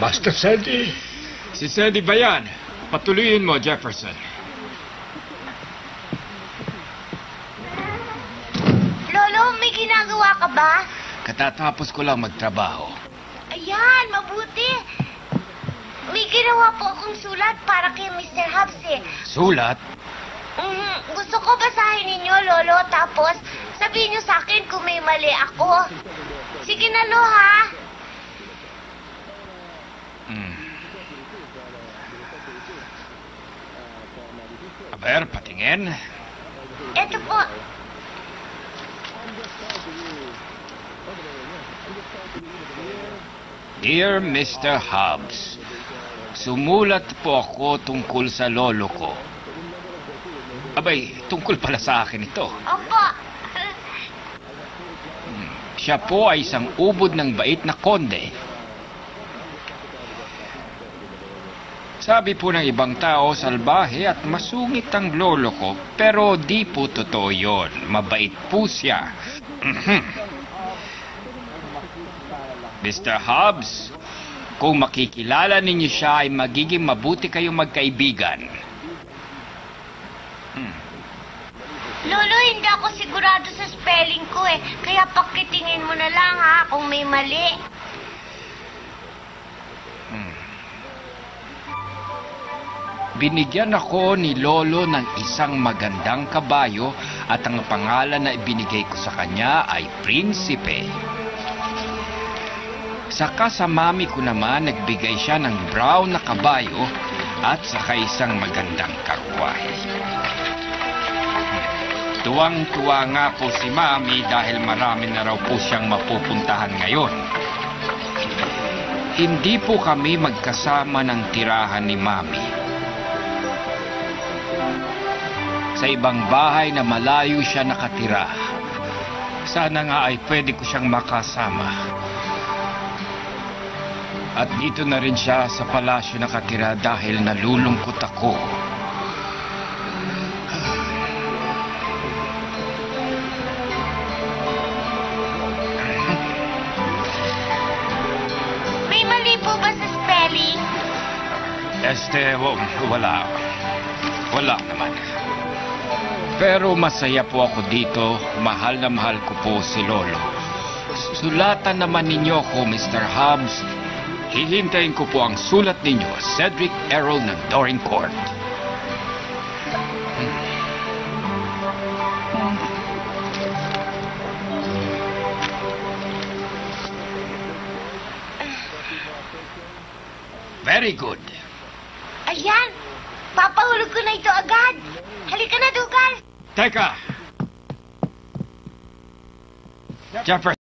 Basta, Sandy. Si Sandy ba yan? Patuloyin mo, Jefferson. Lolo, may ginagawa ka ba? Katatapos ko lang magtrabaho. Ayan, mabuti. May ginawa po akong sulat para kay Mr. Hobbs eh. Sulat? Gusto ko basahin ninyo, Lolo, tapos sabihin niyo sa akin kung may mali ako. Sige na, Lo, ha? Aber, patingin. Ito po. Dear Mr. Hobbs, sumulat po ako tungkol sa lolo ko. Abay, tungkol pala sa akin ito. Opo. Siya po ay isang ubod ng bait na konde. Sabi po ng ibang tao, salbahe at masungit ang lolo ko, pero di po totoo yun. Mabait po siya. Mr. Hobbs, kung makikilala ninyo siya ay magiging mabuti kayong magkaibigan. Lolo, hindi ako sigurado sa spelling ko eh. Kaya pakitingin mo na lang ha kung may mali. Binigyan ako ni Lolo ng isang magandang kabayo at ang pangalan na ibinigay ko sa kanya ay Prinsipe. Saka sa mami ko naman nagbigay siya ng brown na kabayo at saka isang magandang karwahe. Tuwang-tuwa nga po si mami dahil marami na raw po siyang mapupuntahan ngayon. Hindi po kami magkasama ng tirahan ni mami. Sa ibang bahay na malayo siya nakatira. Sana nga ay pwede ko siyang makasama. At dito na rin siya sa palasyo nakatira dahil nalulungkot ako. May mali po ba sa spelling? Wala. Wala naman. Pero masaya po ako dito. Mahal na mahal ko po si Lolo. Sulatan naman ninyo ako, Mr. Hobbs. Hihintayin ko po ang sulat ninyo, Cedric Errol ng Dorincourt. Very good. Ayan, papahulog ko na ito agad. Halika na, Dugal. Teka! Jefferson!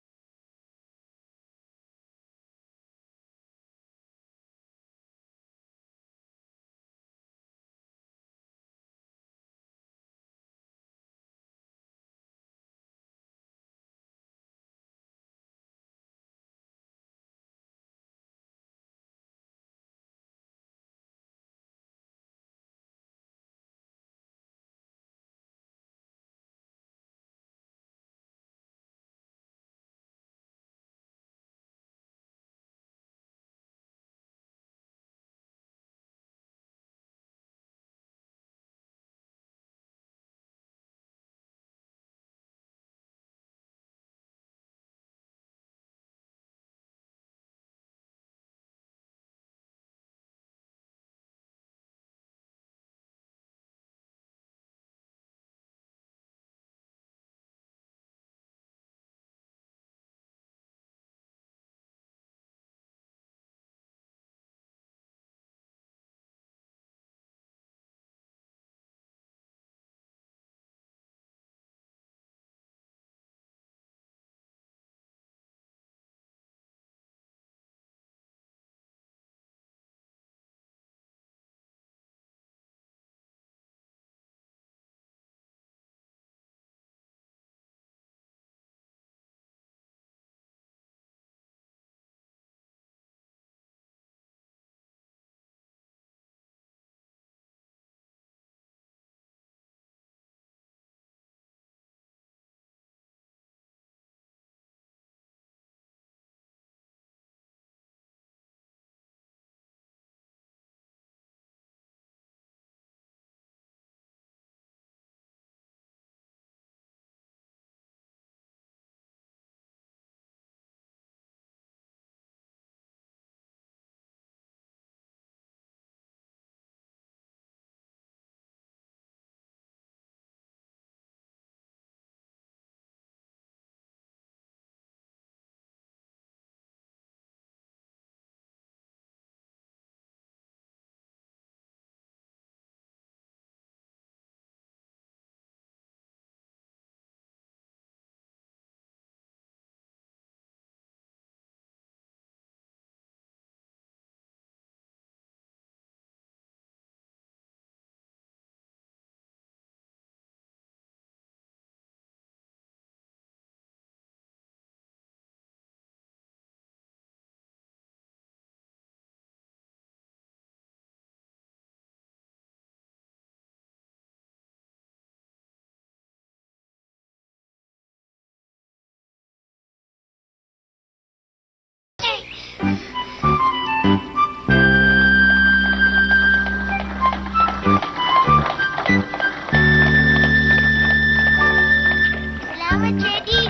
Salamat, Teddy.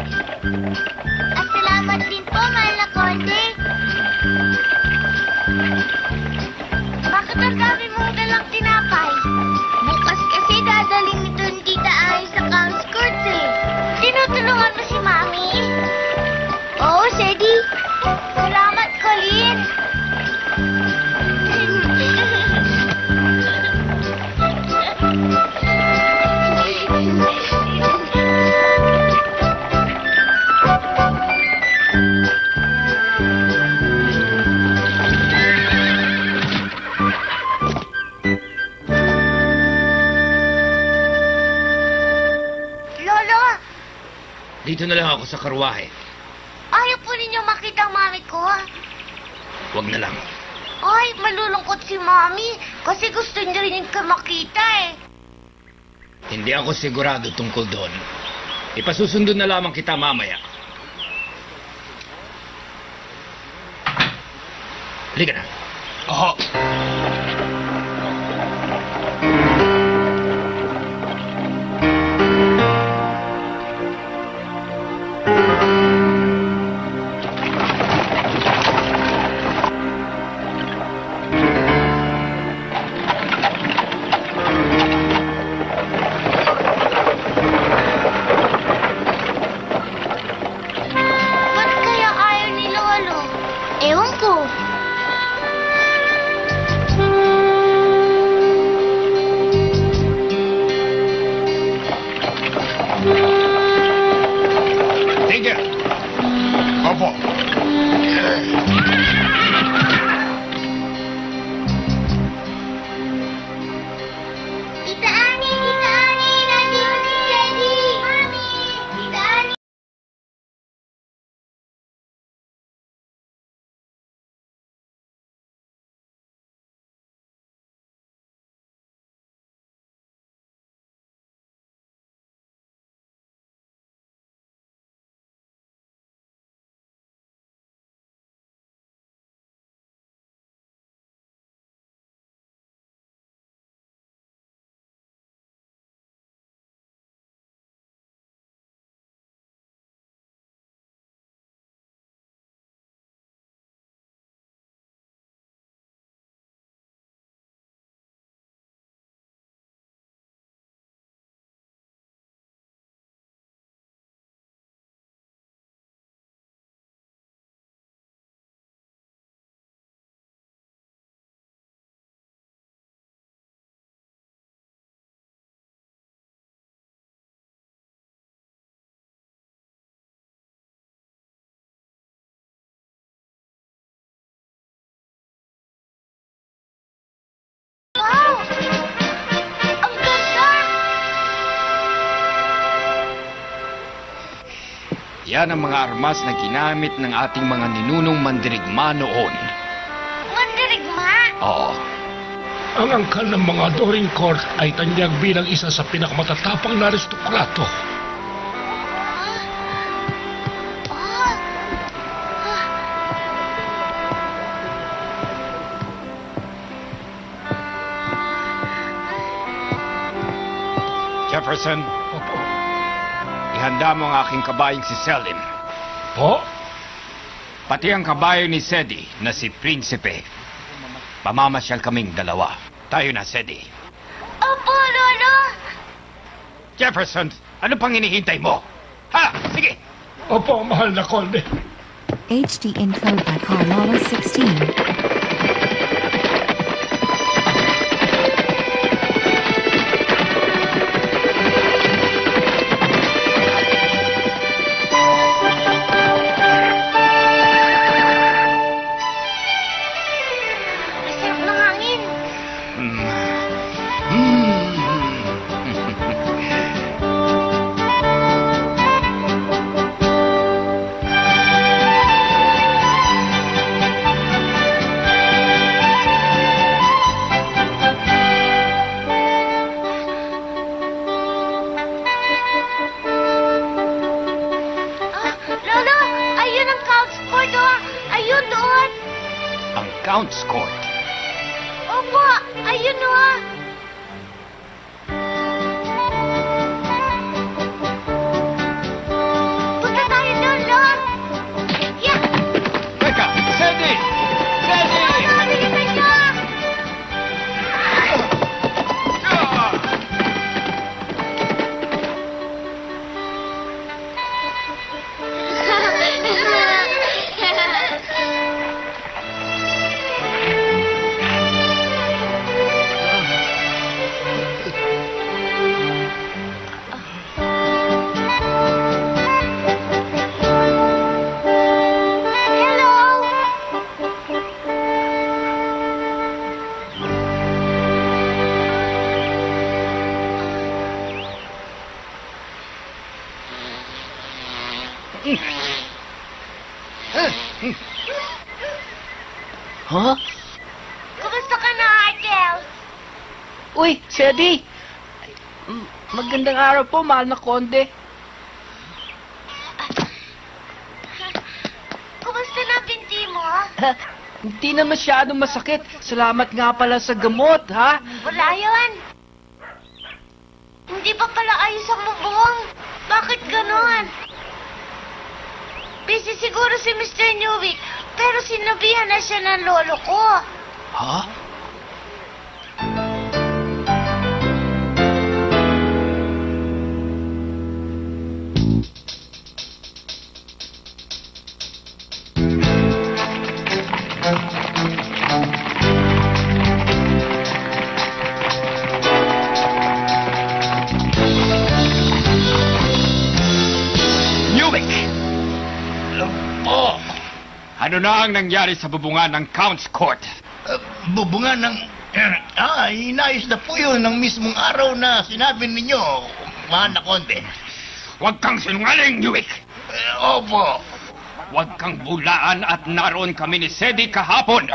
At salamat din po, mahal na konde. Bakit ang dami mong dalang tinapay? Bukas kasi dadaling nito ni Tita Ay sa Cam's Court eh. Tinutulungan mo si Mami? Oo, Teddy. Salamat, Colleen. Lolo, Dito na lang ako sa karwahe. ayaw po ninyo makita ang mami ko. Huwag na lang. Ay, malulungkot si Mami kasi gusto niya rin ka makita eh. Hindi ako sigurado tungkol doon. Ipasusundo na lamang kita mamaya. Halika na. Oo. Ba't kaya ayaw ni Lolo? Ewan ko. Tigil! Opo. Tita Ani! Tita Ani! Nandito si Teddy! Mami! Tita Ani! Wow! Ang ganda! Yan ang mga armas na ginamit ng ating mga ninunong mandirigma noon. Mandirigma! Oo. Ang angkan ng mga Dorincourt ay tanyag bilang isa sa pinakamatatapang na aristokrato. Ah! Jefferson, Opo. ihanda mo ang aking kabayong si Selim. Po? Pati ang kabayo ni Sedi na si Prinsipe. Pamamasyal kaming dalawa. Tayo na, Sedi. Opo, Lolo! Jefferson, ano pang hinihintay mo? Ha? Sige! Opo, mahal na konde. HD encode by Carlola 16. Masarap ng hangin. Count's Court. Opo, ayun o. Punta tayo doon, Lord. Yeah! Teka, Sadie! Sadie! Ano, bilisan niyo! Hello! Huh? Kumusta ka na, Argel? Uy, Sadie! Magandang araw po, mahal na konde. Kumusta na binti mo? Hindi na masyadong masakit. Salamat nga pala sa gamot, ha? Wala yun. Hindi pa pala ayos ang bubong. Bakit ganon? Busy siguro si Mr. Newick, pero sinabihan na siya ng lolo ko. Ha? Newick! Po, Ano na ang nangyari sa bubungan ng Count's Court? bubungan ng... inayos na po yun ng mismong araw na sinabi ninyo, mahal na konde. Huwag kang sinungaling, Newick! Opo. Huwag kang bulaan at naroon kami ni Sadie kahapon.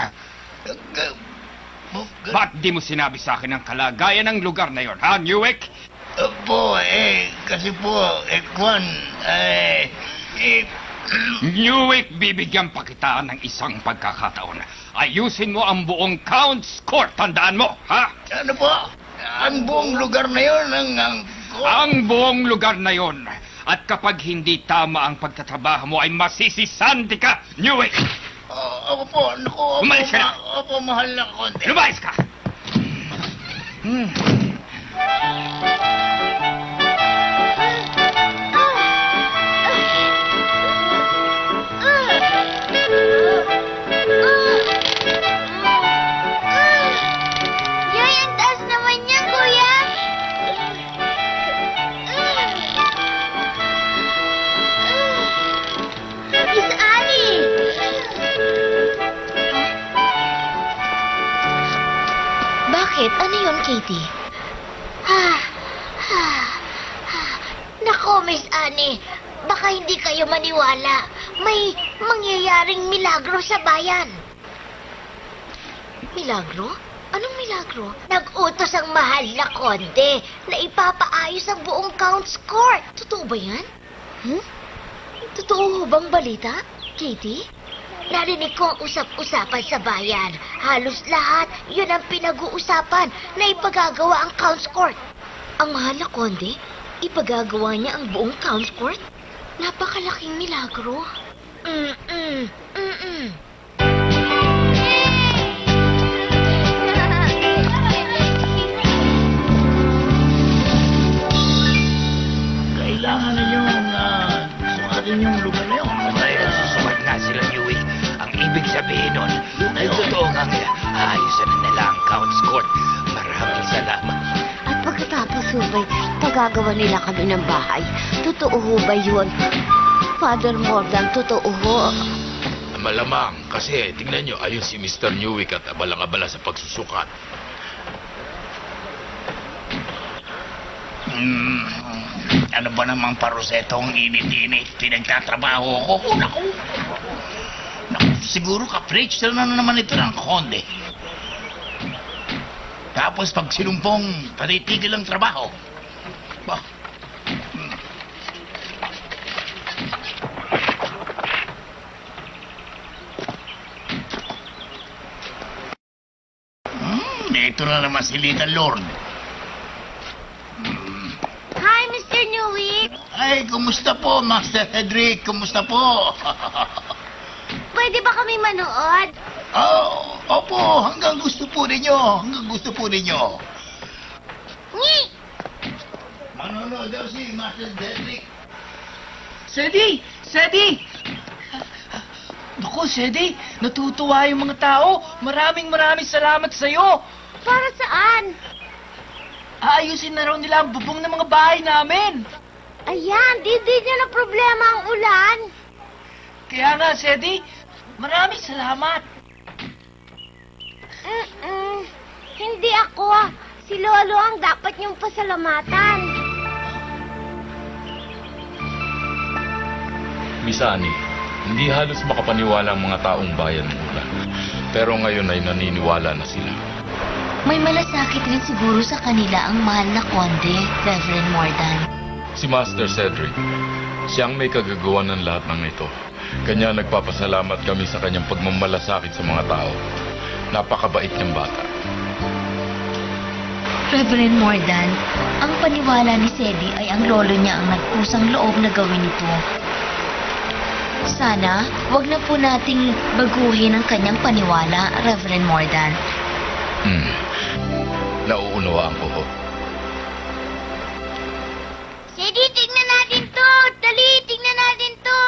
Ba't di mo sinabi sa akin ang kalagayan ng lugar na yon, ha, Newick? Po, kasi po, Kwan, Newick, bibigyan pa kita ng isang pagkakataon. Ayusin mo ang buong Count's Court, tandaan mo, ha? ano po? Ang buong lugar na yun, Ang buong lugar na yon. At kapag hindi tama ang pagtatrabaho mo, ay masisisanti ka, Newick! Opo po, naku, Umalis ka na. Opo, mahal na konde. Lumayas ka! Yay, ang taas naman niya, kuya. Miss Annie! Bakit? Ano yun, Katie? Nako, Miss Annie. Baka hindi kayo maniwala. May mangyayaring milagro sa bayan. Milagro? Anong milagro? Nag-utos ang mahal na konde na ipapaayos ang buong Count's Court. Totoo ba yan? Totoo ho bang balita, Katie? Narinig ko ang usap-usapan sa bayan. Halos lahat, yun ang pinag-uusapan na ipagagawa ang Count's Court. Ang mahal na konde, ipagagawa niya ang buong Count's Court? Napakalaking milagro. Kailangan ninyong sumatin yung lugar na yun. Susumat nga sila, Newick. Ang ibig sabihin nun, ay totoo nga aayusan na nila ang Count's Court. Maraming salamat. At pagkatapos hubay, pagagawa nila kami ng bahay. Totoo ho ba yun? Father Morgan, totoo ho. Malamang, kasi tingnan nyo, ayun si Mr. Newick at abalang-abala sa pagsusukat. Ano ba namang parusetong init-init pinagtatrabaho ko? Naku, siguro ka-preach na naman ito ng konde. Tapos pag sinumpong, patitigil ang trabaho. Bah. ito na naman si Little Lord. Hi, Mr. Newick. Ay, kumusta po, Master Cedric? Kumusta po? Pwede ba kami manood? Oh, opo, hanggang gusto po ninyo. Hanggang gusto po ninyo. Ngi! Manonood daw si Master Cedric. Sedi! Sedi! Naku, Sedi, natutuwa yung mga tao. Maraming salamat sa'yo. Para saan? Aayusin na raw nila ang bubong ng mga bahay namin. Ayan, di niya na problema ang ulan. Kaya nga, Sedi, maraming salamat. Hindi ako. Si Lolo ang dapat niyong pasalamatan. Miss Annie, hindi halos makapaniwala ang mga taong bayan muna. Pero ngayon ay naniniwala na sila. May malasakit rin siguro sa kanila ang mahal na konde, Reverend Mordan. Si Master Cedric, siyang may kagagawa ng lahat ng ito. Kanya nagpapasalamat kami sa kanyang pagmamalasakit sa mga tao. Napakabait niyang bata. Reverend Mordan, ang paniwala ni Sedi ay ang lolo niya ang nagkusang loob na gawin ito. Sana, wag na po nating baguhin ang kanyang paniwala, Reverend Mordan. Nauunawaan ko ho. Sedi, tignan natin to. Dali, tignan natin to.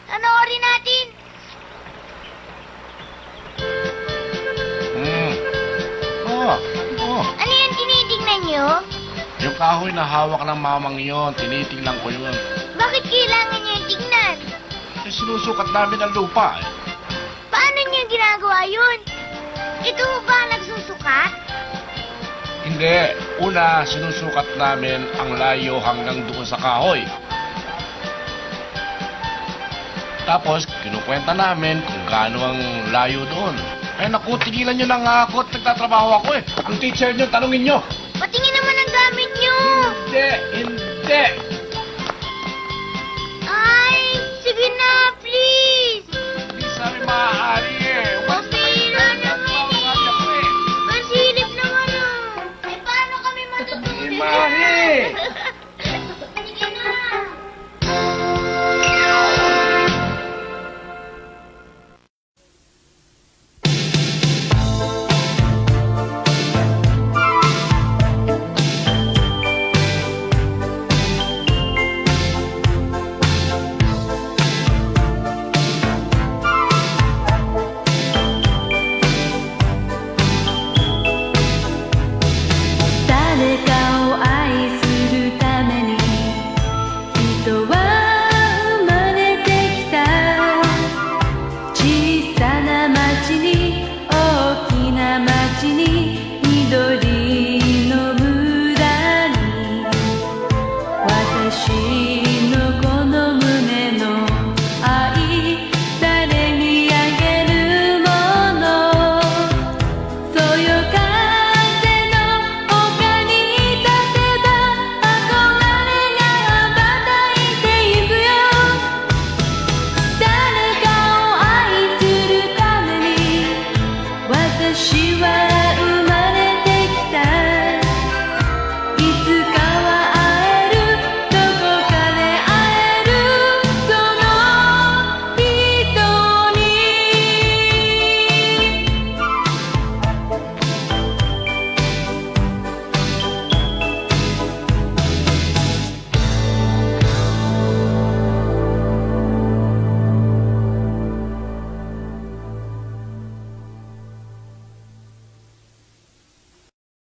Panoorin natin. Ano yan tinitignan nyo? Yung kahoy na hawak ng mamang yon, tinitingnan ko yun. Bakit kailangan nyo yung tignan? Kasi sinusukat namin ang lupa. Paano nyo ginagawa yun? Ito mo ba ang nagsusukat? Hindi. Una, sinusukat namin ang layo hanggang doon sa kahoy. Tapos, kinukwenta namin kung gaano ang layo doon. Ay naku, tigilan nyo na nga ako at nagtatrabaho ako eh. Ang teacher nyo, tanungin nyo. Patingin naman ang gamit nyo. Hindi.